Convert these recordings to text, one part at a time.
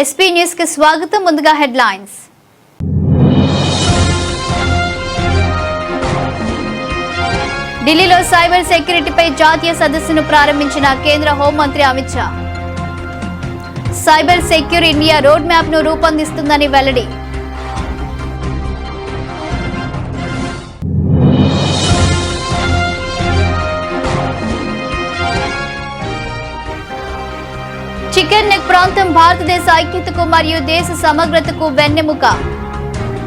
SP news కి స్వాగతం. ముందుగా హెడ్లైన్స్. ఢిల్లీలో సైబర్ సెక్యూరిటీపై జాతీయ సదస్సును ప్రారంభించిన కేంద్ర హోంమంత్రి Amit Shah. Cyber secure India road map ను రూపొందిస్తుందని వెల్లడి. చికెన్ నెక్ ప్రాంతం భారతదేశ ఐక్యతకు మరియు దేశ సమగ్రతకు వెన్నెముక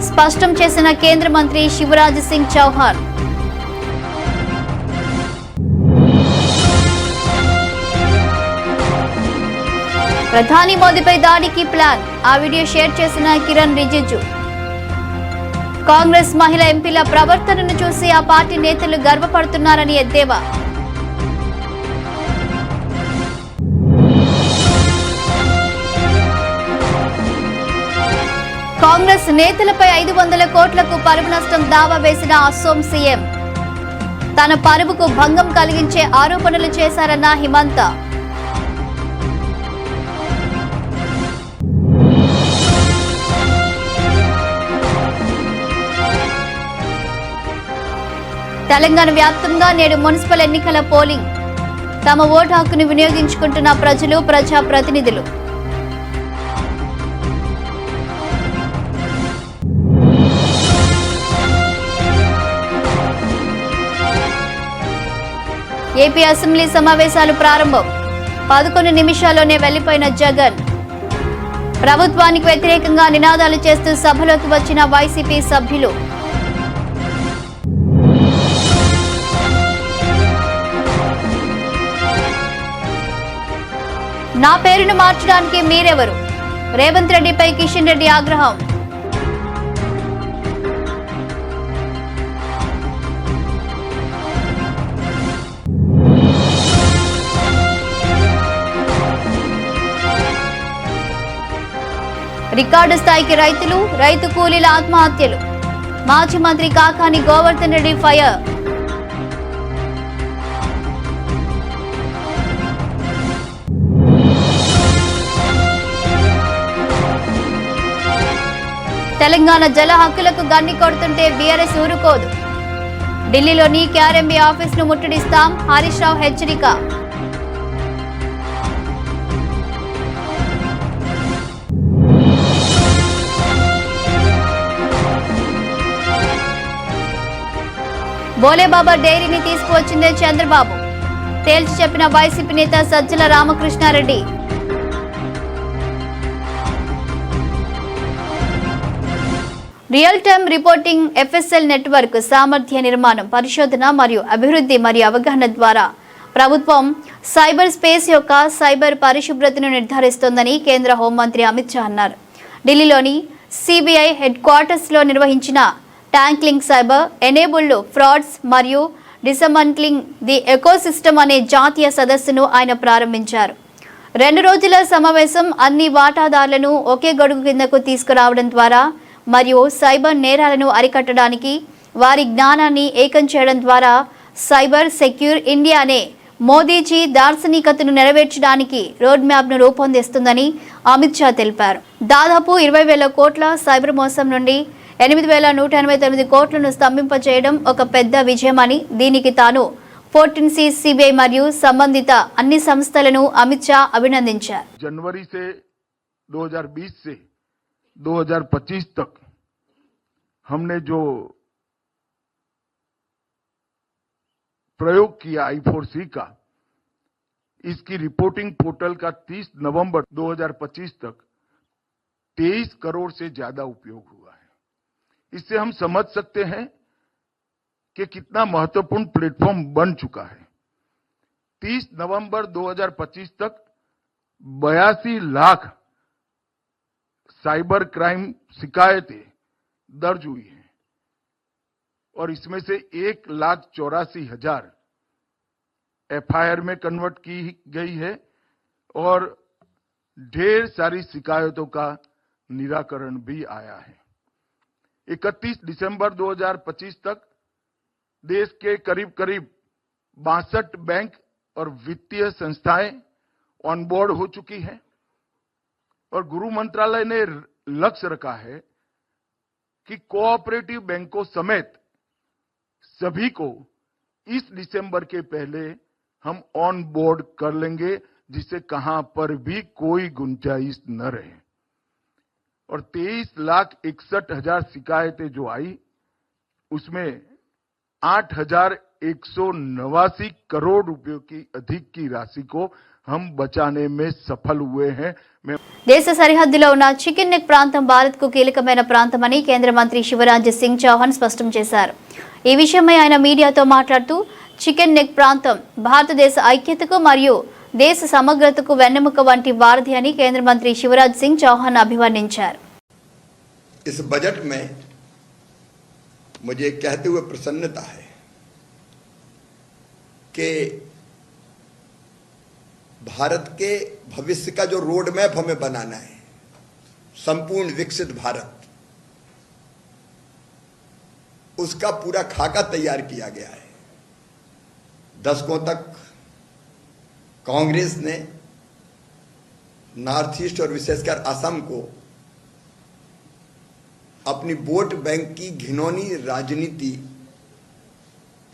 స్పష్టం చేసిన కేంద్ర మంత్రి శివరాజ్ సింగ్ చౌహాన్. ప్రధాని మోదీపై దాడికి ప్లాన్, ఆ వీడియో షేర్ చేసిన కిరణ్ రిజిజు. కాంగ్రెస్ మహిళా ఎంపీల ప్రవర్తనను చూసి ఆ పార్టీ నేతలు గర్వపడుతున్నారని ఎద్దేవా. కాంగ్రెస్ నేతలపై 500 కోట్లకు పరువు నష్టం దావా వేసిన అసోం సీఎం. తన పరువుకు భంగం కలిగించే ఆరోపణలు చేశారన్న హిమంత. తెలంగాణ వ్యాప్తంగా నేడు మున్సిపల్ ఎన్నికల పోలింగ్. తమ ఓటు హక్కును వినియోగించుకుంటున్న ప్రజలు, ప్రజా ప్రతినిధులు. ఏపీ అసెంబ్లీ సమావేశాలు ప్రారంభం. 11 నిమిషాల్లోనే వెళ్లిపోయిన జగన్. ప్రభుత్వానికి వ్యతిరేకంగా నినాదాలు చేస్తూ సభలోకి వచ్చిన వైసీపీ సభ్యులు. నా పేరును మార్చడానికి మీరెవరు? రేవంత్ రెడ్డిపై కిషన్ రెడ్డి ఆగ్రహం. రికార్డు స్థాయికి రైతులు, రైతు కూలీల ఆత్మహత్యలు. మాజీ మంత్రి కాకాని గోవర్ధన్ రెడ్డి ఫైర్. తెలంగాణ జల హక్కులకు గన్ని కొడుతుంటే బీఆర్ఎస్ ఊరుకోదు. ఢిల్లీలోని కేఆర్ఎంబీ ఆఫీస్ ను ముట్టడిస్తాం, హరీష్ రావు హెచ్చరిక. బోలేబాబా డైరీని తీసుకువచ్చిందే చంద్రబాబు, తేల్చి చెప్పిన వైసీపీ నేత Sajjala Ramakrishna Reddy. Real time reporting FSL network సామర్థ్య నిర్మాణం, పరిశోధన మరియు అభివృద్ధి మరియు అవగాహన ద్వారా ప్రభుత్వం సైబర్ స్పేస్ యొక్క సైబర్ పరిశుభ్రతను నిర్ధారిస్తోందని కేంద్ర హోంమంత్రి అమిత్ షా అన్నారు. ఢిల్లీలోని సిబిఐ హెడ్ క్వార్టర్స్ లో నిర్వహించిన ట్యాంక్లింగ్ సైబర్ ఎనేబుల్డ్ ఫ్రాడ్స్ మరియు డిసమంట్లింగ్ ది ఎకోసిస్టమ్ అనే జాతీయ సదస్సును ఆయన ప్రారంభించారు. 2 రోజుల సమావేశం అన్ని వాటాదారులను ఒకే గడుగు కిందకు తీసుకురావడం ద్వారా మరియు సైబర్ నేరాలను అరికట్టడానికి వారి జ్ఞానాన్ని ఏకం చేయడం ద్వారా సైబర్ సెక్యూర్ ఇండియా అనే మోదీజీ దార్శనికతను నెరవేర్చడానికి రోడ్ మ్యాప్ ను రూపొందిస్తుందని అమిత్ షా తెలిపారు. దాదాపు 20,000 కోట్ల సైబర్ మోసం నుండి 8,189 కోట్లను స్తంభింపచేయడం ఒక పెద్ద విజయమని, దీనికి తాను 14C సిబిఐ మరియు సంబంధిత అన్ని సంస్థలను అమిత్ షా అభినందించారు. जनवरी से 2020 से 2025 तक हमने जो प्रयोग किया I4C का, इसकी रिपोर्टिंग पोर्टल का 30 नवंबर 2025 तक 23 करोड़ से ज्यादा उपयोग हुआ है। इससे हम समझ सकते हैं कि कितना महत्वपूर्ण प्लेटफॉर्म बन चुका है। 30 नवंबर 2025 तक 82 लाख साइबर क्राइम शिकायतें दर्ज हुई हैं और इसमें से 1,84,000 एफआईआर में कन्वर्ट की गई है और ढेर सारी शिकायतों का निराकरण भी आया है। 31 दिसंबर 2025 तक देश के करीब 62 बैंक और वित्तीय संस्थाएं ऑन बोर्ड हो चुकी हैं। और गृह मंत्रालय ने लक्ष्य रखा है कि कोऑपरेटिव बैंकों समेत सभी को इस दिसंबर के पहले हम ऑन बोर्ड कर लेंगे, जिससे कहां पर भी कोई गुंजाइश न रहे। और 23,61,000 शिकायतें जो आई, उसमें 8,189 करोड़ रुपयों की अधिक की राशि को हम बचाने में सफल हुए हैं। దేశ సరిహద్దులో ఉన్న చికెన్ నెక్ ప్రాంతం భారత్కు కీలకమైన ప్రాంతమని కేంద్ర మంత్రి శివరాజ్ సింగ్ చౌహాన్ స్పష్టం చేశారు. ఈ విషయమై ఆయన మీడియాతో మాట్లాడుతూ చికెన్ నెక్ ప్రాంతం భారతదేశ ఐక్యతకు మరియు దేశ సమగ్రతకు వెన్నెముక వంటి వారధి అని కేంద్ర మంత్రి శివరాజ్ సింగ్ చౌహాన్ అభివర్ణించారు. इस बजट में मुझे कहते हुए प्रसन्नता है कि भारत के भविष्य का जो रोड मैप हमें बनाना है, संपूर्ण विकसित भारत, उसका पूरा खाका तैयार किया गया है। दशकों तक कांग्रेस ने नॉर्थ ईस्ट और विशेषकर असम को अपनी वोट बैंक की घिनौनी राजनीति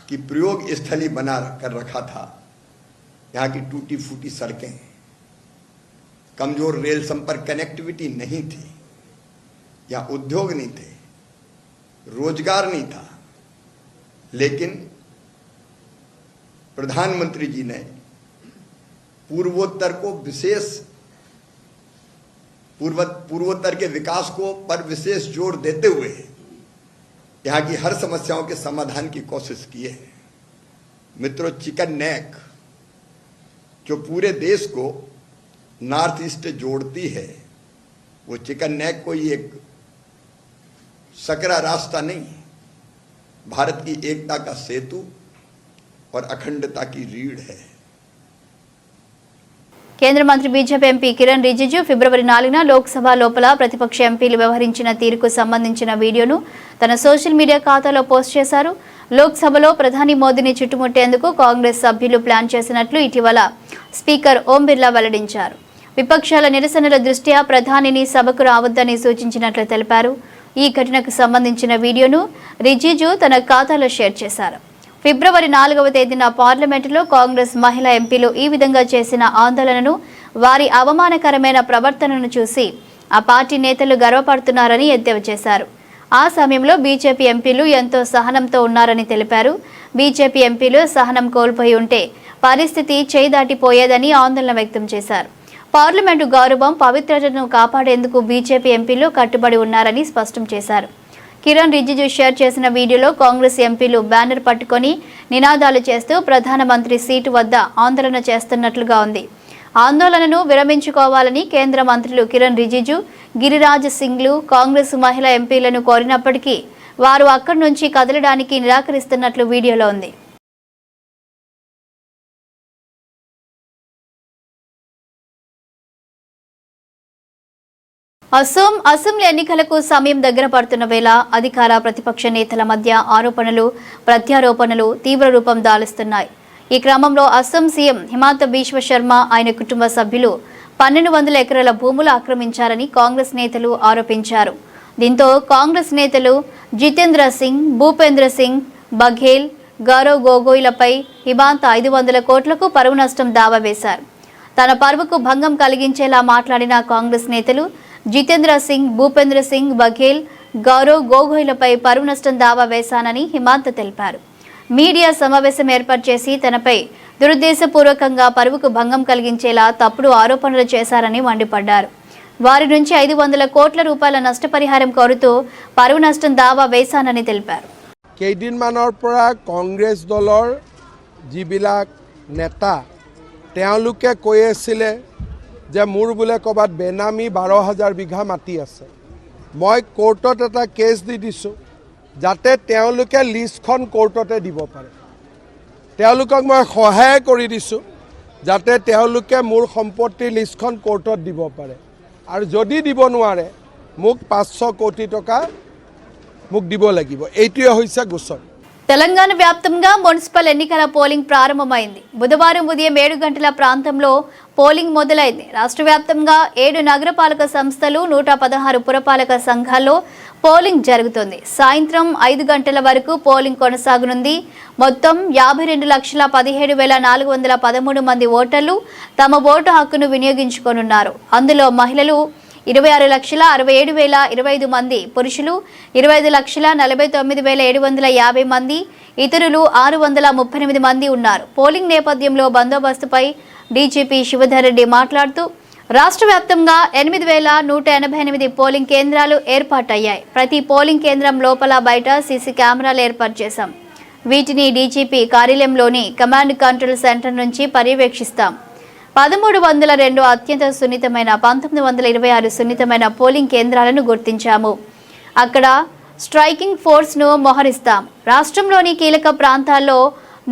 की प्रयोग स्थली बना कर रखा था। यहाँ की टूटी फूटी सड़कें, कमजोर रेल संपर्क कनेक्टिविटी नहीं थी, यहाँ उद्योग नहीं थे, रोजगार नहीं था। लेकिन प्रधानमंत्री जी ने पूर्वोत्तर को विशेष पूर्वोत्तर के विकास को पर विशेष जोर देते हुए यहाँ की हर समस्याओं के समाधान की कोशिश की है। मित्रों, चिकन नेक जो पूरे देश को नॉर्थ ईस्ट जोड़ती है, वो चिकन नेक कोई एक सकरा रास्ता नहीं, भारत की एकता का सेतु और अखंडता की रीढ़ है। కేంద్ర మంత్రి బీజేపీ ఎంపీ కిరణ్ రిజిజు ఫిబ్రవరి 4న లోక్సభ లోపల ప్రతిపక్ష ఎంపీలు వ్యవహరించిన తీరుకు సంబంధించిన వీడియోను తన సోషల్ మీడియా ఖాతాలో పోస్ట్ చేశారు. లోక్సభలో ప్రధాని మోదీని చుట్టుముట్టేందుకు కాంగ్రెస్ సభ్యులు ప్లాన్ చేసినట్లు ఇటీవల స్పీకర్ ఓం బిర్లా వెల్లడించారు. విపక్షాల నిరసనల దృష్ట్యా ప్రధానిని సభకు రావద్దని సూచించినట్లు తెలిపారు. ఈ ఘటనకు సంబంధించిన వీడియోను రిజిజు తన ఖాతాలో షేర్ చేశారు. ఫిబ్రవరి 4వ తేదీన పార్లమెంటులో కాంగ్రెస్ మహిళా ఎంపీలు ఈ విధంగా చేసిన ఆందోళనను, వారి అవమానకరమైన ప్రవర్తనను చూసి ఆ పార్టీ నేతలు గర్వపడుతున్నారని ఎద్దేవా చేశారు. ఆ సమయంలో బీజేపీ ఎంపీలు ఎంతో సహనంతో ఉన్నారని తెలిపారు. బీజేపీ ఎంపీలు సహనం కోల్పోయి ఉంటే పరిస్థితి చేదాటిపోయేదని ఆందోళన వ్యక్తం చేశారు. పార్లమెంటు గౌరవం, పవిత్రతను కాపాడేందుకు బీజేపీ ఎంపీలు కట్టుబడి ఉన్నారని స్పష్టం చేశారు. కిరణ్ రిజిజు షేర్ చేసిన వీడియోలో కాంగ్రెస్ ఎంపీలు బ్యానర్ పట్టుకొని నినాదాలు చేస్తూ ప్రధానమంత్రి సీటు వద్ద ఆందోళన చేస్తున్నట్లుగా ఉంది. ఆందోళనను విరమించుకోవాలని కేంద్ర మంత్రులు కిరణ్ రిజిజు, గిరిరాజ్ సింగ్లు కాంగ్రెస్ మహిళా ఎంపీలను కోరినప్పటికీ వారు అక్కడి నుంచి కదలడానికి నిరాకరిస్తున్నట్లు వీడియోలో ఉంది. అసెంబ్లీ ఎన్నికలకు సమయం దగ్గర పడుతున్న వేళ అధికార ప్రతిపక్ష నేతల మధ్య ఆరోపణలు, ప్రత్యారోపణలు తీవ్ర రూపం దాలుస్తున్నాయి. ఈ క్రమంలో అస్సాం సీఎం హిమంత బిశ్వ శర్మ, ఆయన కుటుంబ సభ్యులు 1200 ఎకరాల భూములు ఆక్రమించారని కాంగ్రెస్ నేతలు ఆరోపించారు. దీంతో కాంగ్రెస్ నేతలు జితేంద్ర సింగ్, భూపేంద్ర సింగ్ బఘేల్, గౌరవ్ గొగోయ్లపై హిమంత 500 కోట్లకు పరువు నష్టం దావా వేశారు. తన పరువుకు భంగం కలిగించేలా మాట్లాడిన కాంగ్రెస్ నేతలు జితేంద్ర సింగ్, భూపేంద్ర సింగ్ బఘేల్, గౌరవ్ గొగోయ్లపై పరువు నష్టం దావా వేశానని హిమంత తెలిపారు. మీడియా సమావేశం ఏర్పాటు చేసి తనపై దురుద్దేశపూర్వకంగా పరువుకు భంగం కలిగించేలా తప్పుడు ఆరోపణలు చేశారని మండిపడ్డారు. వారి నుంచి 500 కోట్ల రూపాయల నష్టపరిహారం కోరుతూ పరువు నష్టం దావా వేశానని తెలిపారు. কেইদিনমানৰ পৰা কংগ্ৰেছ দলৰ যিবিলাক নেতা তেওঁলোকে কৈ আছিলে যে মোৰ বোলে ক'ৰবাত বেনামী 12,000 বিঘা মাটি আছে। মই কোৰ্টত এটা কেছ দি দিছোঁ যাতে তেওঁলোকে লিষ্টখন কোৰ্টতে দিব পাৰে। তেওঁলোকক মই সহায় কৰি দিছোঁ যাতে তেওঁলোকে মোৰ সম্পত্তিৰ লিষ্টখন কোৰ্টত দিব পাৰে, আৰু যদি দিব নোৱাৰে মোক 500 কোটি টকা মোক দিব লাগিব। এইটোৱে হৈছে গোচৰ। తెలంగాణ వ్యాప్తంగా మున్సిపల్ ఎన్నికల పోలింగ్ ప్రారంభమైంది. బుధవారం ఉదయం 7 గంటల ప్రాంతంలో పోలింగ్ మొదలైంది. రాష్ట్ర వ్యాప్తంగా 7 నగరపాలక సంస్థలు 116 పురపాలక సంఘాల్లో పోలింగ్ జరుగుతుంది. సాయంత్రం 5 గంటల వరకు పోలింగ్ కొనసాగనుంది. మొత్తం 52,17,413 మంది ఓటర్లు తమ ఓటు హక్కును వినియోగించుకోనున్నారు. అందులో మహిళలు 26,67,025 మంది, పురుషులు 25,49,750 మంది, ఇతరులు 638 మంది ఉన్నారు. పోలింగ్ నేపథ్యంలో బందోబస్తుపై డీజీపీ శివధర్ రెడ్డి మాట్లాడుతూ రాష్ట్ర వ్యాప్తంగా 8,188 పోలింగ్ కేంద్రాలు ఏర్పాటయ్యాయి. ప్రతి పోలింగ్ కేంద్రం లోపల బయట సీసీ కెమెరాలు ఏర్పాటు చేశాం. వీటిని డీజీపీ కార్యాలయంలోని కమాండ్ కంట్రోల్ సెంటర్ నుంచి పర్యవేక్షిస్తాం. 1302 అత్యంత సున్నితమైన 1926 సున్నితమైన పోలింగ్ కేంద్రాలను గుర్తించాము. అక్కడ స్ట్రైకింగ్ ఫోర్స్ను మోహరిస్తాం. రాష్ట్రంలోని కీలక ప్రాంతాల్లో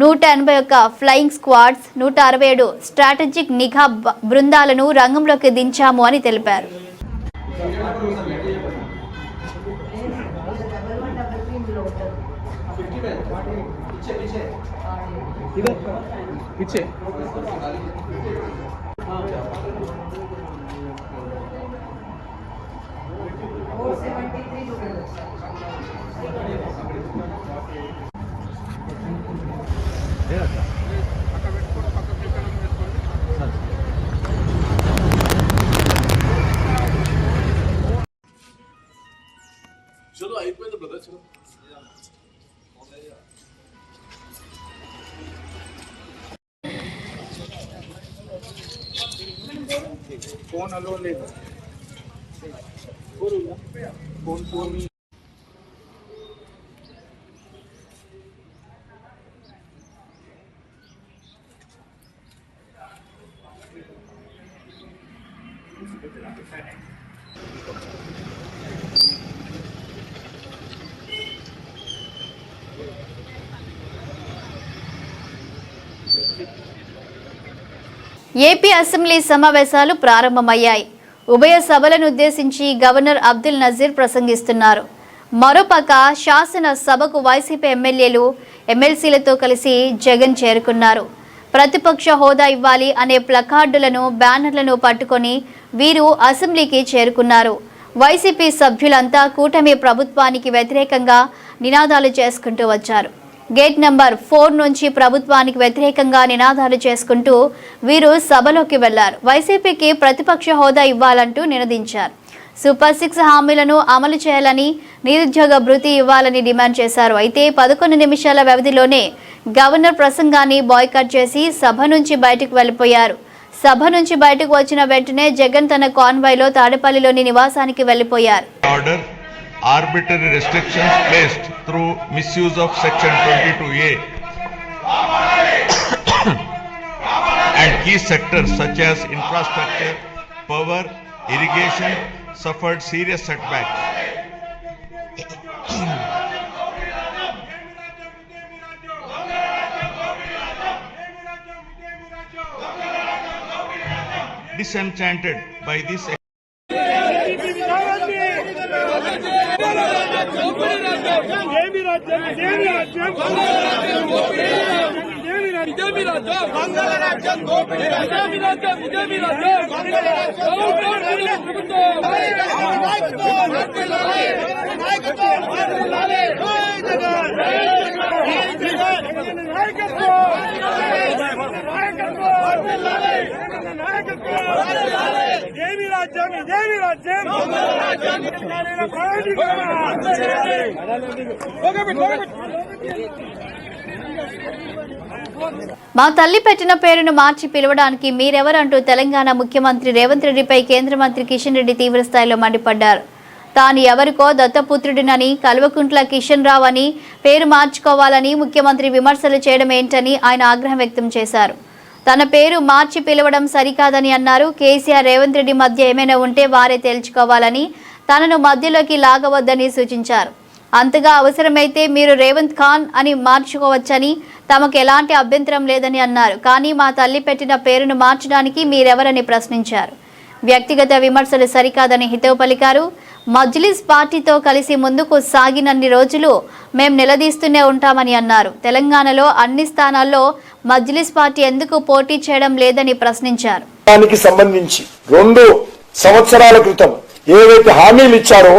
181 ఫ్లయింగ్ స్క్వాడ్స్, 167 స్ట్రాటజిక్ నిఘా బృందాలను రంగంలోకి దించాము అని తెలిపారు. चलो అయిపోయింది బ్రదర్ చలో फोन अलो ले फोन ఏపీ అసెంబ్లీ సమావేశాలు ప్రారంభమయ్యాయి. ఉభయ సభలను ఉద్దేశించి గవర్నర్ అబ్దుల్ నజీర్ ప్రసంగిస్తున్నారు. మరోపక్క శాసన సభకు వైసీపీ ఎమ్మెల్యేలు ఎమ్మెల్సీలతో కలిసి జగన్ చేరుకున్నారు. ప్రతిపక్ష హోదా ఇవ్వాలి అనే ప్లకార్డులను బ్యానర్లను పట్టుకొని వీరు అసెంబ్లీకి చేరుకున్నారు. వైసీపీ సభ్యులంతా కూటమి ప్రభుత్వానికి వ్యతిరేకంగా నినాదాలు చేసుకుంటూ వచ్చారు. గేట్ నెంబర్ 4 నుంచి ప్రభుత్వానికి వ్యతిరేకంగా నినాదాలు చేసుకుంటూ వీరు సభలోకి వెళ్లారు. వైసీపీకి ప్రతిపక్ష హోదా ఇవ్వాలంటూ నినదించారు. సూపర్ 6 హామీలను అమలు చేయాలని, నిరుద్యోగ భృతి ఇవ్వాలని డిమాండ్ చేశారు. అయితే 11 నిమిషాల వ్యవధిలోనే గవర్నర్ ప్రసంగాన్ని బాయ్కాట్ చేసి సభ నుంచి బయటకు వెళ్లిపోయారు. సభ నుంచి బయటకు వచ్చిన వెంటనే జగన్ తన కాన్వాయ్లో తాడేపల్లిలోని నివాసానికి వెళ్లిపోయారు. Arbitrary restrictions placed through misuse of section 22A and key sectors such as infrastructure, power, irrigation suffered serious setbacks. Disenchanted by this మా తల్లి పెట్టిన పేరును మార్చి పిలవడానికి మీరెవరంటూ తెలంగాణ ముఖ్యమంత్రి రేవంత్ రెడ్డిపై కేంద్ర మంత్రి కిషన్ రెడ్డి తీవ్రస్థాయిలో మండిపడ్డారు. తాను ఎవరికో దత్తపుత్రుడినని, కల్వకుంట్ల కిషన్ రావు అని పేరు మార్చుకోవాలని ముఖ్యమంత్రి విమర్శలు చేయడం ఏంటని ఆయన ఆగ్రహం వ్యక్తం చేశారు. తన పేరు మార్చి పిలవడం సరికాదని అన్నారు. కేసీఆర్ రేవంత్ రెడ్డి మధ్య ఏమైనా ఉంటే వారే తేల్చుకోవాలని, తనను మధ్యలోకి లాగవద్దని సూచించారు. అంతగా అవసరమైతే మీరు రేవంత్ ఖాన్ అని మార్చుకోవచ్చని, తమకు ఎలాంటి అభ్యంతరం లేదని అన్నారు. కానీ మా తల్లి పెట్టిన పేరును మార్చడానికి మీరెవరని ప్రశ్నించారు. వ్యక్తిగత విమర్శలు సరికాదని హితవు పలికారు. మజ్లిస్ పార్టీతో కలిసి ముందుకు సాగినన్ని రోజులు మేం నిలదీస్తూనే ఉంటామని అన్నారు. తెలంగాణలో అన్ని స్థానాల్లో మజ్లిస్ పార్టీ ఎందుకు పోటీ చేయడం లేదని ప్రశ్నించారు. దానికి సంబంధించి 2 సంవత్సరాల క్రితం ఏవైతే హామీలు ఇచ్చారో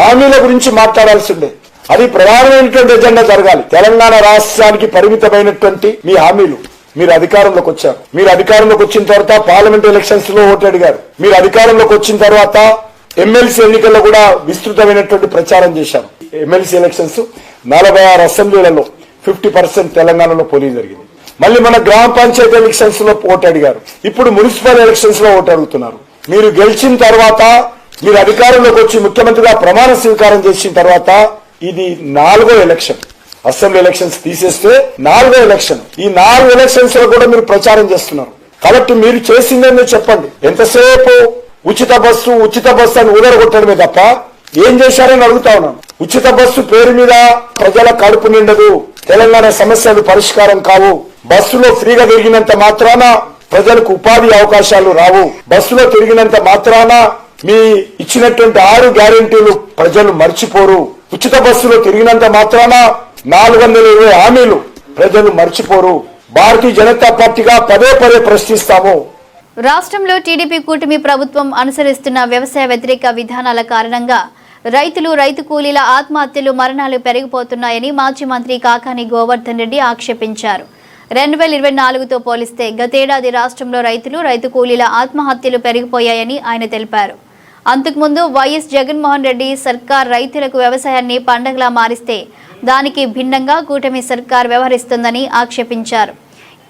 హామీల గురించి మాట్లాడాల్సిందే. అది ప్రధానమైనటువంటి ఎజెండా జరగాలి. తెలంగాణ రాష్ట్రానికి పరిమితమైనటువంటి మీ హామీలు, మీరు అధికారంలోకి వచ్చారు. మీరు అధికారంలోకి వచ్చిన తర్వాత పార్లమెంట్ ఎలక్షన్స్ లో ఓటు అడిగారు. మీరు అధికారంలోకి వచ్చిన తర్వాత ఎమ్మెల్సీ ఎన్నికల్లో కూడా విస్తృతమైనటువంటి ప్రచారం చేశారు. ఎమ్మెల్సీ ఎలక్షన్స్ 46 అసెంబ్లీలలో 50% తెలంగాణలో పోలింగ్ జరిగింది. మళ్ళీ మన గ్రామ పంచాయతీ ఎలక్షన్స్ లో ఓటు అడిగారు. ఇప్పుడు మున్సిపల్ ఎలక్షన్స్ లో ఓటు అడుగుతున్నారు. మీరు గెలిచిన తర్వాత, మీరు అధికారంలోకి వచ్చి ముఖ్యమంత్రిగా ప్రమాణ స్వీకారం చేసిన తర్వాత ఇది 4వ ఎలక్షన్. అసెంబ్లీ ఎలక్షన్స్ తీసేస్తే 4వ ఎలక్షన్. ఈ 4 ఎలక్షన్స్ లో కూడా మీరు ప్రచారం చేస్తున్నారు. కాబట్టి మీరు చేసిందేందో చెప్పండి. ఎంతసేపు ఉచిత బస్సు అని ఊదరగొట్టడమే తప్ప ఏం చేశారని అడుగుతా ఉన్నాను. ఉచిత బస్సు పేరు మీద ప్రజల కడుపు నిండదు, తెలంగాణ సమస్యలు పరిష్కారం కావు. బస్సులో ఫ్రీగా తిరిగినంత మాత్రాన ప్రజలకు ఉపాధి అవకాశాలు రావు. బస్సులో తిరిగినంత మాత్రాన మీ ఇచ్చినటువంటి 6 గ్యారెంటీలు ప్రజలు మర్చిపోరు. ఉచిత బస్సులో తిరిగినంత మాత్రాన 420 హామీలు ప్రజలు మర్చిపోరు. భారతీయ జనతా పార్టీగా పదే ప్రశ్నిస్తాము. రాష్ట్రంలో టీడీపీ కూటమి ప్రభుత్వం అనుసరిస్తున్న వ్యవసాయ వ్యతిరేక విధానాల కారణంగా రైతు కూలీల ఆత్మహత్యలు, మరణాలు పెరిగిపోతున్నాయని మాజీ మంత్రి కాకాని గోవర్ధన్ రెడ్డి ఆక్షేపించారు. 2024తో పోలిస్తే గతేడాది రాష్ట్రంలో రైతు కూలీల ఆత్మహత్యలు పెరిగిపోయాయని ఆయన తెలిపారు. అంతకుముందు వైఎస్ జగన్మోహన్ రెడ్డి సర్కార్ రైతులకు వ్యవసాయాన్ని పండగలా మారిస్తే దానికి భిన్నంగా కూటమి సర్కార్ వ్యవహరిస్తుందని ఆక్షేపించారు.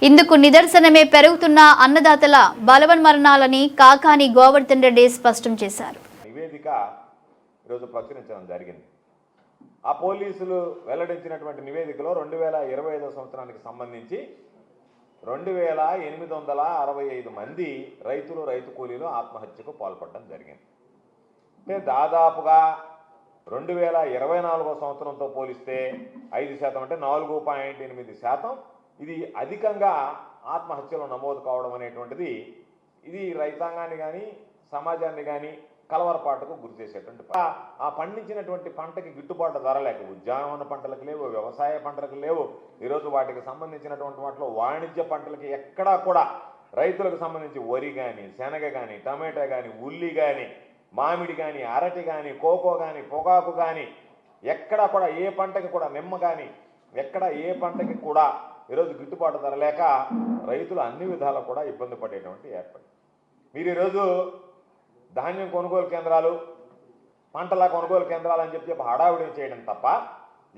ఇందుకు నిదర్శనమే పెరుగుతున్న అన్నదాతల బలవన్మరణాలని కాకాని గోవర్ధన్ రెడ్డి స్పష్టం చేశారు. నివేదిక ఈరోజు ప్రచురించడం జరిగింది. ఆ పోలీసులు వెల్లడించినటువంటి నివేదికలో 2025 సంవత్సరానికి సంబంధించి 2865 మంది రైతు కూలీలు ఆత్మహత్యకు పాల్పడడం జరిగింది. అంటే దాదాపుగా 2024 సంవత్సరంతో పోలిస్తే 5% అంటే 4.8% ఇది అధికంగా ఆత్మహత్యలు నమోదు కావడం అనేటువంటిది ఇది రైతాంగాన్ని కానీ సమాజాన్ని కానీ కలవరపాటుకు గురి చేసేటువంటి. ఆ పండించినటువంటి పంటకి గిట్టుబాటు ధర లేక ఉద్యానవన పంటలకు లేవు, వ్యవసాయ పంటలకు లేవు. ఈరోజు వాటికి సంబంధించినటువంటి వాటిలో వాణిజ్య పంటలకి ఎక్కడా కూడా రైతులకు సంబంధించి వరి కానీ, శనగ కానీ, టమాటా కానీ, ఉల్లి కానీ, మామిడి కానీ, అరటి కానీ, కోకో కానీ, పొగాకు కానీ ఎక్కడా కూడా ఏ పంటకి కూడా, నిమ్మ కానీ ఎక్కడ ఏ పంటకి కూడా ఈరోజు గిట్టుబాటు ధర లేక రైతులు అన్ని విధాలు కూడా ఇబ్బంది పడేటువంటి ఏర్పడి. మీరు ఈరోజు ధాన్యం కొనుగోలు కేంద్రాలు, పంటల కొనుగోలు కేంద్రాలు అని చెప్పి హడావిడి చేయడం తప్ప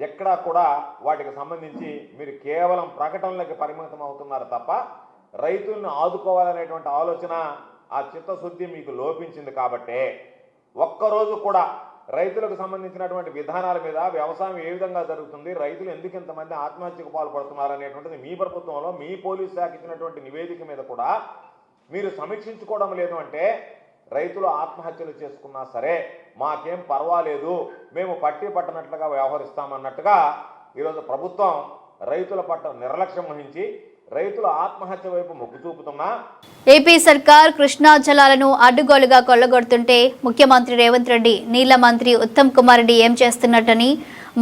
ఎక్కడా కూడా వాటికి సంబంధించి మీరు కేవలం ప్రకటనలకు పరిమితం అవుతున్నారు తప్ప రైతులను ఆదుకోవాలనేటువంటి ఆలోచన, ఆ చిత్తశుద్ధి మీకు లోపించింది. కాబట్టే ఒక్కరోజు కూడా రైతులకు సంబంధించినటువంటి విధానాల మీద, వ్యవసాయం ఏ విధంగా జరుగుతుంది, రైతులు ఎందుకు ఇంతమంది ఆత్మహత్యకు పాల్పడుతున్నారు అనేటువంటిది మీ ప్రభుత్వంలో మీ పోలీసు శాఖ ఇచ్చినటువంటి నివేదిక మీద కూడా మీరు సమీక్షించుకోవడం లేదు. అంటే రైతులు ఆత్మహత్యలు చేసుకున్నా సరే మాకేం పర్వాలేదు, మేము పట్టనట్లుగా వ్యవహరిస్తామన్నట్టుగా ఈరోజు ప్రభుత్వం రైతుల పట్ల నిర్లక్ష్యం వహించి రైతుల ఆత్మహత్య వైపు మొగ్గు చూపుతున్నా ఏపీ సర్కార్ కృష్ణా జలాలను అడ్డుగోలుగా కొల్లగొడుతుంటే ముఖ్యమంత్రి రేవంత్ రెడ్డి, నీళ్ల మంత్రి ఉత్తమ్ కుమార్ రెడ్డి ఏం చేస్తున్నట్టని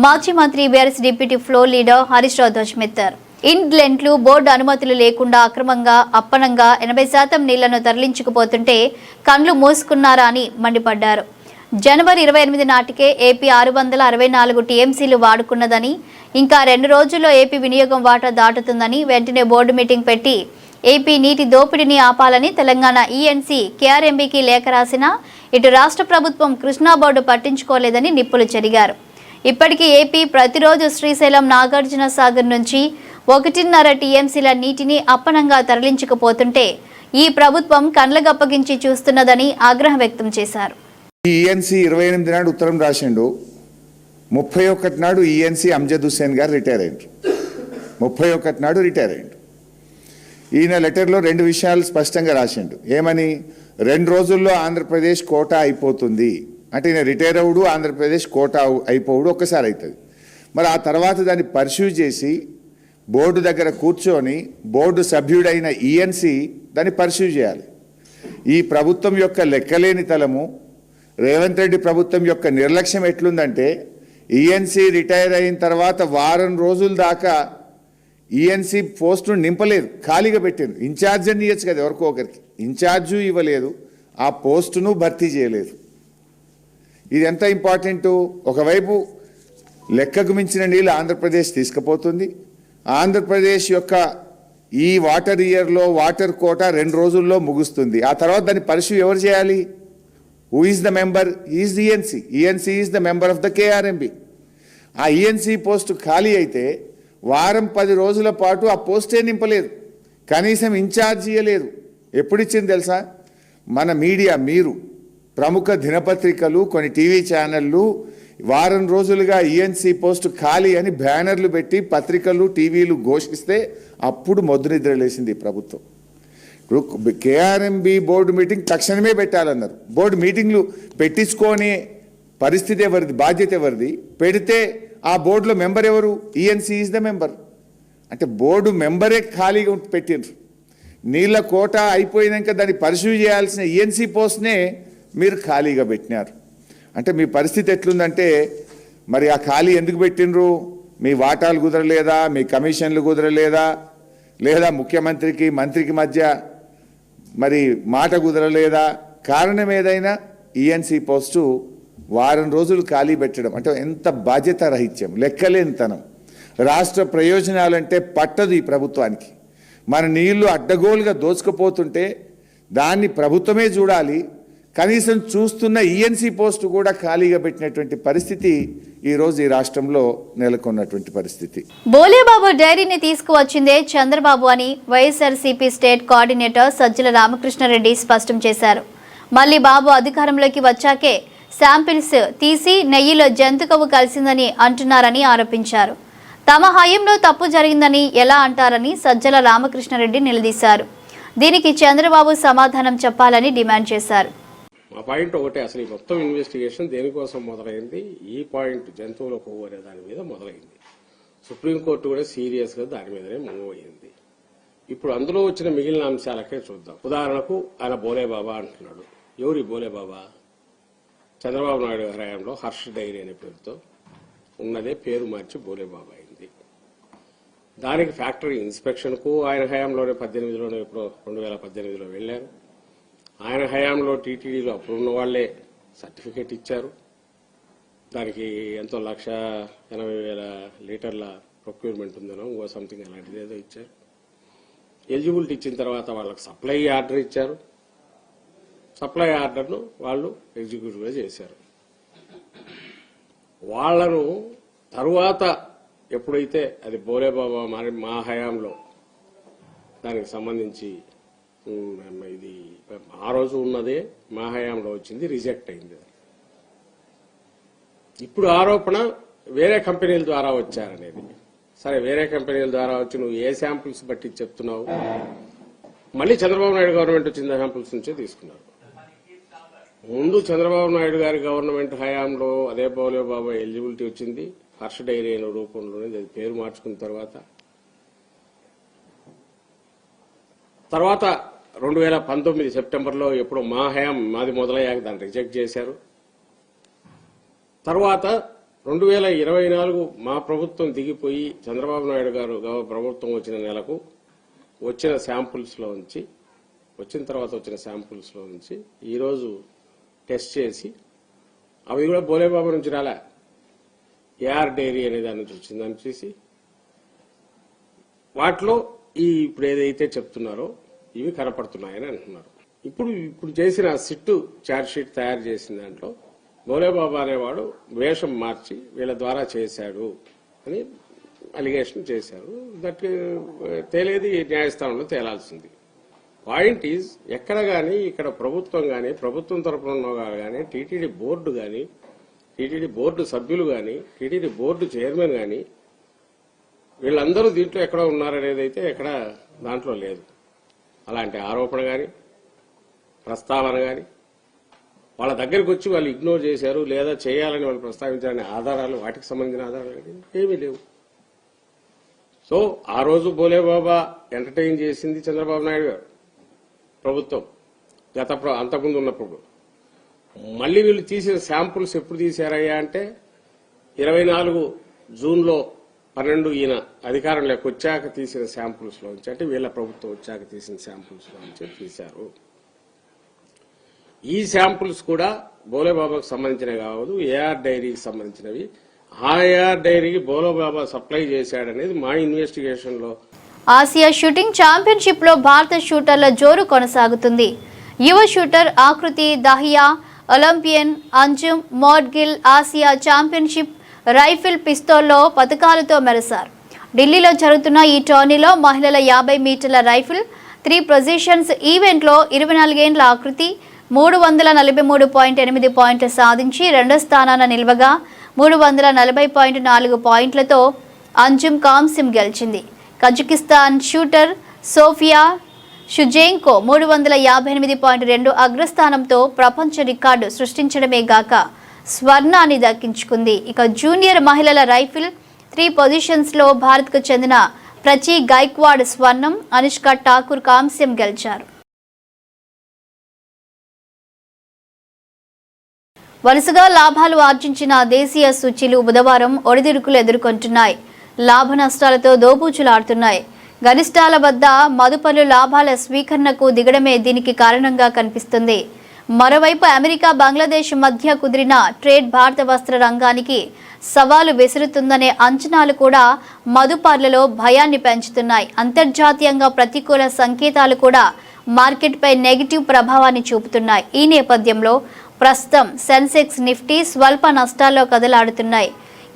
మాజీ మంత్రి BRS deputy floor leader Harish Rao ధ్వజమెత్తారు. ఇన్లెంట్లు, బోర్డు అనుమతులు లేకుండా అక్రమంగా అప్పనంగా 80% నీళ్లను తరలించుకుపోతుంటే కండ్లు మూసుకున్నారా అని మండిపడ్డారు. జనవరి 28 నాటికే ఏపీ 664 టీఎంసీలు వాడుకున్నదని, ఇంకా 2 రోజుల్లో ఏపీ వినియోగం వాటా దాటుతుందని వెంటనే బోర్డు మీటింగ్ పెట్టి ఏపీ నీటి దోపిడీని ఆపాలని తెలంగాణ ఈఎన్సీ కేఆర్ఎంబీకి లేఖ రాసినా ఇటు రాష్ట్ర ప్రభుత్వం కృష్ణా బోర్డు పట్టించుకోలేదని నిప్పులు చెరిగారు. ఇప్పటికీ ఏపీ ప్రతిరోజు శ్రీశైలం, నాగార్జున సాగర్ నుంచి 1.5 టీఎంసీల నీటిని అప్పనంగా తరలించకపోతుంటే ఈ ప్రభుత్వం కండ్లగప్పగించి చూస్తున్నదని ఆగ్రహం వ్యక్తం చేశారు. ఈఎన్సీ 28 నాడు ఉత్తరం రాసిండు. 31 నాడు ఈఎన్సీ అమ్జద్ హుస్సేన్ గారు రిటైర్ అయ్యారు. 31 నాడు రిటైర్ అయ్యారు. ఈయన లెటర్లో 2 విషయాలు స్పష్టంగా రాసిండు. ఏమని? 2 రోజుల్లో ఆంధ్రప్రదేశ్ కోటా అయిపోతుంది అంటే ఈయన రిటైర్ అవుడు, ఆంధ్రప్రదేశ్ కోటా అయిపోవుడు ఒక్కసారి అవుతుంది. మరి ఆ తర్వాత దాన్ని పర్స్యూ చేసి బోర్డు దగ్గర కూర్చొని బోర్డు సభ్యుడైన ఈఎన్సీ దాన్ని పర్స్యూ చేయాలి. ఈ ప్రభుత్వం యొక్క లెక్కలేని తలము రేవంత్ రెడ్డి ప్రభుత్వం యొక్క నిర్లక్ష్యం ఎట్లుందంటే ఈఎన్సీ రిటైర్ అయిన తర్వాత వారం రోజుల దాకా ఈఎన్సీ పోస్టును నింపలేదు, ఖాళీగా పెట్టింది. ఇన్ఛార్జ్ అని ఇవ్వచ్చు కదా ఎవరికో ఒకరికి, ఇన్ఛార్జు ఇవ్వలేదు, ఆ పోస్టును భర్తీ చేయలేదు. ఇది ఎంత ఇంపార్టెంటు. ఒకవైపు లెక్కకు మించిన నీళ్ళు ఆంధ్రప్రదేశ్ తీసుకుపోతుంది. ఆంధ్రప్రదేశ్ యొక్క ఈ వాటర్ ఇయర్లో వాటర్ కోటా 2 రోజుల్లో ముగుస్తుంది. ఆ తర్వాత దాన్ని పరిశు ఎవరు చేయాలి? Who is the member? Is the ENC. ENC is the member of the KRMB. ఆ ఈఎన్సీ పోస్టు ఖాళీ అయితే వారం 10 రోజుల పాటు ఆ పోస్టే నింపలేదు, కనీసం ఇన్ఛార్జ్ ఇవ్వలేదు. ఎప్పుడు ఇచ్చింది తెలుసా? మన మీడియా, మీరు ప్రముఖ దినపత్రికలు, కొన్ని టీవీ ఛానళ్ళు వారం రోజులుగా ఈఎన్సీ పోస్టు ఖాళీ అని బ్యానర్లు పెట్టి పత్రికలు టీవీలు ఘోషిస్తే అప్పుడు మొద్దునిద్ర లేసింది ప్రభుత్వం. ఇప్పుడు కేఆర్ఎంబి బోర్డు మీటింగ్ తక్షణమే పెట్టాలన్నారు. బోర్డు మీటింగ్లు పెట్టించుకోని పరిస్థితి ఎవరిది? బాధ్యత ఎవరిది? పెడితే ఆ బోర్డులో మెంబర్ ఎవరు? ENC is the member. అంటే బోర్డు మెంబరే ఖాళీగా పెట్టిండ్రు. నీళ్ళ కోట అయిపోయినాక దాన్ని పరిశీలి చేయాల్సిన ఈఎన్సీ పోస్ట్నే మీరు ఖాళీగా పెట్టినారు. అంటే మీ పరిస్థితి ఎట్లుందంటే, మరి ఆ ఖాళీ ఎందుకు పెట్టినరు? మీ వాటాలు కుదరలేదా? మీ కమిషన్లు కుదరలేదా? లేదా ముఖ్యమంత్రికి మంత్రికి మధ్య మరి మాట కుదరలేదా? కారణం ఏదైనా ఈఎన్సీ పోస్టు వారం రోజులు ఖాళీ పెట్టడం అంటే ఎంత బాధ్యత రహిత్యం, లెక్కలేనితనం. రాష్ట్ర ప్రయోజనాలంటే పట్టదు ఈ ప్రభుత్వానికి. మన నీళ్లు అడ్డగోలుగా దోచుకుపోతుంటే దాన్ని ప్రభుత్వమే చూడాలి. కనీసం చూస్తున్న ఈఎన్సీ పోస్టు కూడా ఖాళీగా పెట్టినటువంటి పరిస్థితి ఈరోజు ఈ రాష్ట్రంలో నెలకొన్నటువంటి పరిస్థితి. బోలేబాబు డైరీని తీసుకువచ్చిందే చంద్రబాబు అని వైఎస్ఆర్సీపీ స్టేట్ కోఆర్డినేటర్ సజ్జల రామకృష్ణారెడ్డి స్పష్టం చేశారు. మళ్లీ బాబు అధికారంలోకి వచ్చాకే శాంపిల్స్ తీసి నెయ్యిలో జంతుకవ్వు కలిసిందని అంటున్నారని ఆరోపించారు. తమ హయాంలో తప్పు జరిగిందని ఎలా అంటారని సజ్జల రామకృష్ణారెడ్డి నిలదీశారు. దీనికి చంద్రబాబు సమాధానం చెప్పాలని డిమాండ్ చేశారు. మా పాయింట్ ఒకటే, అసలు ఈ మొత్తం ఇన్వెస్టిగేషన్ దేనికోసం మొదలైంది? ఈ పాయింట్ జంతువుల కొవ్వు అనే దాని మీద మొదలైంది. సుప్రీంకోర్టు కూడా సీరియస్గా దాని మీదనే మూవ్ అయ్యింది. ఇప్పుడు అందులో వచ్చిన మిగిలిన అంశాలకే చూద్దాం. ఉదాహరణకు ఆయన బోలేబాబా అంటున్నాడు. ఎవరి బోలేబాబా? చంద్రబాబు నాయుడు గారి హయాంలో హర్ష్ డైరీ అనే పేరుతో ఉన్నదే పేరు మార్చి బోలేబాబా అయింది. దానికి ఫ్యాక్టరీ ఇన్స్పెక్షన్కు ఆయన హయాంలోనే 18లోనే ఇప్పుడు 2018లో వెళ్లారు. ఆయన హయాంలో టీటీడీలో అప్పుడున్న వాళ్లే సర్టిఫికేట్ ఇచ్చారు. దానికి ఎంతో 1,80,000 లీటర్ల ప్రొక్యూర్మెంట్ ఉందనో ఇంకో సంథింగ్ అలాంటిది ఏదో ఇచ్చారు. ఎలిజిబిలిటీ ఇచ్చిన తర్వాత వాళ్ళకి సప్లై ఆర్డర్ ఇచ్చారు. సప్లై ఆర్డర్ను వాళ్ళు ఎగ్జిక్యూటివ్గా చేశారు. వాళ్లను తరువాత ఎప్పుడైతే అది బోలేబాబా మా హయాంలో దానికి సంబంధించి ఇది ఆ రోజు ఉన్నదే మా హయాంలో వచ్చింది, రిజెక్ట్ అయింది. ఇప్పుడు ఆరోపణ వేరే కంపెనీల ద్వారా వచ్చారనేది. సరే, వేరే కంపెనీల ద్వారా వచ్చి నువ్వు ఏ శాంపుల్స్ బట్టి చెప్తున్నావు? మళ్ళీ చంద్రబాబు నాయుడు గవర్నమెంట్ వచ్చిన శాంపుల్స్ నుంచే తీసుకున్నారు. ముందు చంద్రబాబు నాయుడు గారి గవర్నమెంట్ హయాంలో అదే బోలేబాబా ఎలిజిబిలిటీ వచ్చింది. హర్ష డైరీ అయిన రూపంలోనే అది పేరు మార్చుకున్న తర్వాత 2019 సెప్టెంబర్లో ఎప్పుడు మా హయాం మాది మొదలయ్యాక దాన్ని రిజెక్ట్ చేశారు. తర్వాత 2024 మా ప్రభుత్వం దిగిపోయి చంద్రబాబు నాయుడు గారు ప్రభుత్వం వచ్చిన నెలకు వచ్చిన శాంపుల్స్లో నుంచి ఈరోజు టెస్ట్ చేసి అవి కూడా బోలేబాబా నుంచి రాలే, ఏఆర్ డైరీ అనే దాని నుంచి వచ్చిందని చూసి వాటిలో ఇప్పుడు ఏదైతే చెప్తున్నారో ఇవి కనపడుతున్నాయని అంటున్నారు. ఇప్పుడు చేసిన సిట్టు ఛార్జ్ షీట్ తయారు చేసిన దాంట్లో బోలేబాబా అనేవాడు వేషం మార్చి వీళ్ళ ద్వారా చేశాడు అని అలిగేషన్ చేశారు. దట్ తేలేది న్యాయస్థానంలో తేలాల్సింది. పాయింట్ ఈజ్ ఎక్కడ కానీ ఇక్కడ ప్రభుత్వం కానీ, ప్రభుత్వం తరఫున ఉన్న వాళ్ళు కానీ, టీటీడీ బోర్డు కానీ, టీటీడీ బోర్డు సభ్యులు కానీ, టీటీడీ బోర్డు చైర్మన్ కానీ వీళ్ళందరూ దీంట్లో ఎక్కడ ఉన్నారనేది అయితే ఎక్కడ దాంట్లో లేదు. అలాంటి ఆరోపణ కానీ, ప్రస్తావన కానీ, వాళ్ళ దగ్గరికి వచ్చి వాళ్ళు ఇగ్నోర్ చేశారు లేదా చేయాలని వాళ్ళు ప్రస్తావించాలనే ఆధారాలు, వాటికి సంబంధించిన ఆధారాలు కానీ ఏమీ లేవు. సో ఆ రోజు బోలేబాబా ఎంటర్టైన్ చేసింది చంద్రబాబు నాయుడు గారు ప్రభుత్వం అంతకుముందు ఉన్నప్పుడు. మళ్ళీ వీళ్ళు తీసిన శాంపుల్స్ ఎప్పుడు తీశారయ్యా అంటే 24 జూన్లో 12 ఈయన అధికారంలోకి వచ్చాక తీసిన శాంపుల్స్ లోంచి, అంటే వీళ్ళ ప్రభుత్వం వచ్చాక తీసిన శాంపుల్స్ లోంచి తీశారు. ఈ శాంపుల్స్ కూడా బోలేబాబాకు సంబంధించినవి కావదు, ఏఆర్ డైరీకి సంబంధించినవి. ఆ ఏఆర్ డైరీకి బోలేబాబా సప్లై చేశాడనేది మా ఇన్వెస్టిగేషన్ లో. ఆసియా షూటింగ్ ఛాంపియన్షిప్ లో భారత షూటర్ల జోరు కొనసాగుతుంది. యువ shooter Aakriti Dahiya, Olympian Anjum Moudgil Asia championship rifle పిస్తోల్లో పతకాలతో మెరిశారు. ఢిల్లీలో జరుగుతున్న ఈ టోర్నీలో మహిళల 50 మీటర్ల రైఫిల్ 3 పొజిషన్స్ ఈవెంట్లో 24 ఏళ్ల ఆకృతి 343.8 పాయింట్లు సాధించి రెండో స్థానాన నిలవగా 340.4 పాయింట్లతో అంజుమ్ కాంస్యం గెలిచింది. కజకిస్తాన్ షూటర్ సోఫియా షుజేంకో 358.2 అగ్రస్థానంతో ప్రపంచ రికార్డు సృష్టించడమే గాక స్వర్ణాన్ని దక్కించుకుంది. ఇక జూనియర్ మహిళల రైఫిల్ 3 పొజిషన్స్లో భారత్కు చెందిన ప్రచి గైక్వాడ్ స్వర్ణం, అనుష్క ఠాకూర్ కాంస్యం గెలిచారు. వరుసగా లాభాలు ఆర్జించిన దేశీయ సూచీలు బుధవారం ఒడిదుడుకులు ఎదుర్కొంటున్నాయి. లాభ నష్టాలతో దోబూచులాడుతున్నాయి. గరిష్టాల వద్ద మదుపర్లు లాభాల స్వీకరణకు దిగడమే దీనికి కారణంగా కనిపిస్తుంది. మరోవైపు అమెరికా బంగ్లాదేశ్ మధ్య కుదిరిన ట్రేడ్ భారత వస్త్ర రంగానికి సవాలు విసురుతుందనే అంచనాలు కూడా మదుపర్లలో భయాన్ని పెంచుతున్నాయి. అంతర్జాతీయంగా ప్రతికూల సంకేతాలు కూడా మార్కెట్పై నెగిటివ్ ప్రభావాన్ని చూపుతున్నాయి. ఈ నేపథ్యంలో ప్రస్తుతం సెన్సెక్స్, నిఫ్టీ స్వల్ప నష్టాల్లో కదలాడుతున్నాయి.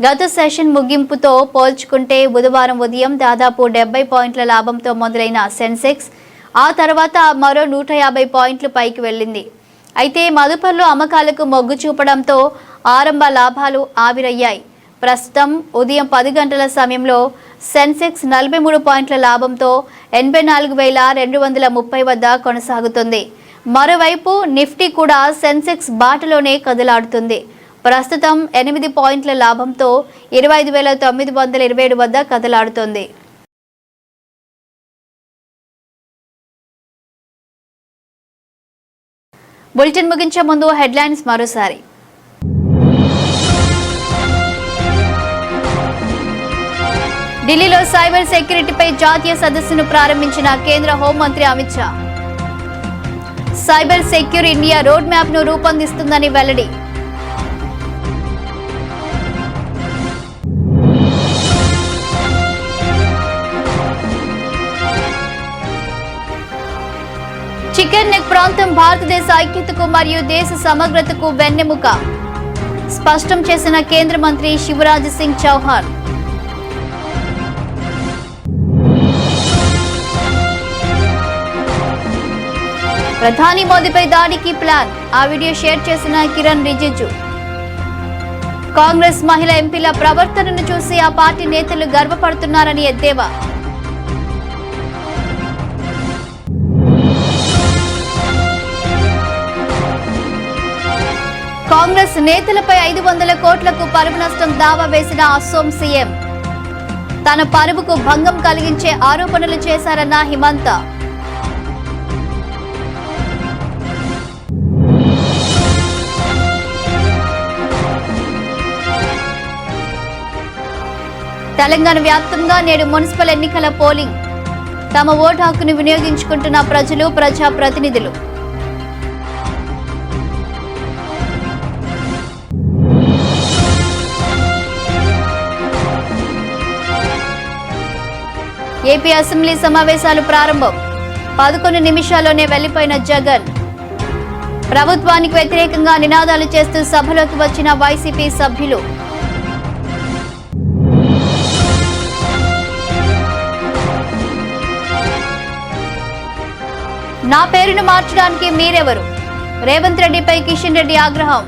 గత సెషన్ ముగింపుతో పోల్చుకుంటే బుధవారం ఉదయం దాదాపు 70 పాయింట్ల లాభంతో మొదలైన సెన్సెక్స్ ఆ తర్వాత మరో 150 పాయింట్లు పైకి వెళ్ళింది. అయితే మదుపర్లు అమ్మకాలకు మొగ్గు చూపడంతో ఆరంభ లాభాలు ఆవిరయ్యాయి. ప్రస్తుతం ఉదయం 10 గంటల సమయంలో సెన్సెక్స్ 43 పాయింట్ల లాభంతో 84,230 వద్ద కొనసాగుతుంది. మరోవైపు నిఫ్టీ కూడా సెన్సెక్స్ బాటలోనే కదలాడుతుంది. ప్రస్తుతం 8 పాయింట్ల లాభంతో 25,927 వద్ద కదలాడుతోంది. బులెటిన్ ముగించే ముందు హెడ్లైన్స్ మరోసారి. ఢిల్లీలో సైబర్ సెక్యూరిటీపై జాతీయ సదస్సును ప్రారంభించిన కేంద్ర హోంమంత్రి Amit Shah. Cyber secure India road map ను రూపొందిస్తుందని వెల్లడి. చికెన్ నెక్ ప్రాంతం భారతదేశ ఐక్యతకు మరియు దేశ సమగ్రతకు వెన్నెముక స్పష్టం చేసిన కేంద్ర మంత్రి శివరాజ్ సింగ్ చౌహాన్. ప్రధాని మోదీపై దాడికి ప్లాన్, ఆ వీడియో షేర్ చేసిన కిరణ్ రిజిజు. కాంగ్రెస్ మహిళా ఎంపీల ప్రవర్తనను చూసి ఆ పార్టీ నేతలు గర్వపడుతున్నారని ఎద్దేవా. కాంగ్రెస్ నేతలపై 500 కోట్లకు పరువు నష్టం దావా వేసిన అసోం సీఎం. తన పరువుకు భంగం కలిగించే ఆరోపణలు చేశారన్న హిమంత. తెలంగాణ వ్యాప్తంగా నేడు మున్సిపల్ ఎన్నికల పోలింగ్. తమ ఓటు హక్కును వినియోగించుకుంటున్న ప్రజలు, ప్రజాప్రతినిధులు. ఏపీ అసెంబ్లీ సమావేశాలు ప్రారంభం. 11 నిమిషాల్లోనే వెళ్లిపోయిన జగన్. ప్రభుత్వానికి వ్యతిరేకంగా నినాదాలు చేస్తూ సభలోకి వచ్చిన వైసీపీ సభ్యులు. నా పేరును మార్చడానికి మీరెవరు? రేవంత్ రెడ్డిపై కిషన్ రెడ్డి ఆగ్రహం.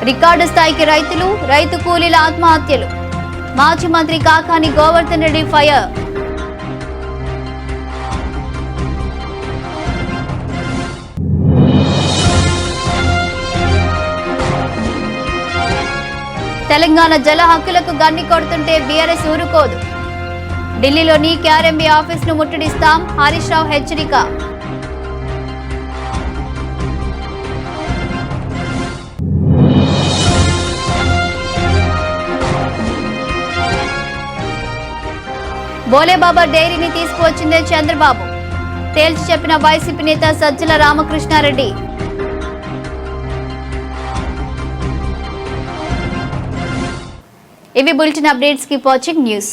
రికార్డు స్థాయికి రైతులు, రైతు కూలీల ఆత్మహత్యలు. మాజీ మంత్రి కాకాని గోవర్ధన్ రెడ్డి ఫైర్. తెలంగాణ జల హక్కులకు గన్ని కొడుతుంటే బీఆర్ఎస్ ఊరుకోదు. ఢిల్లీలోని కేఆర్ఎంబీ ఆఫీసును ముట్టడిస్తాం, హరీష్ రావు హెచ్చరిక. బోలేబాబా డైరీని తీసుకువచ్చిందే చంద్రబాబు, తేల్చి చెప్పిన వైసీపీ నేత సజ్జల రామకృష్ణారెడ్డి. ఇవి bulletin updates. Keep watching news.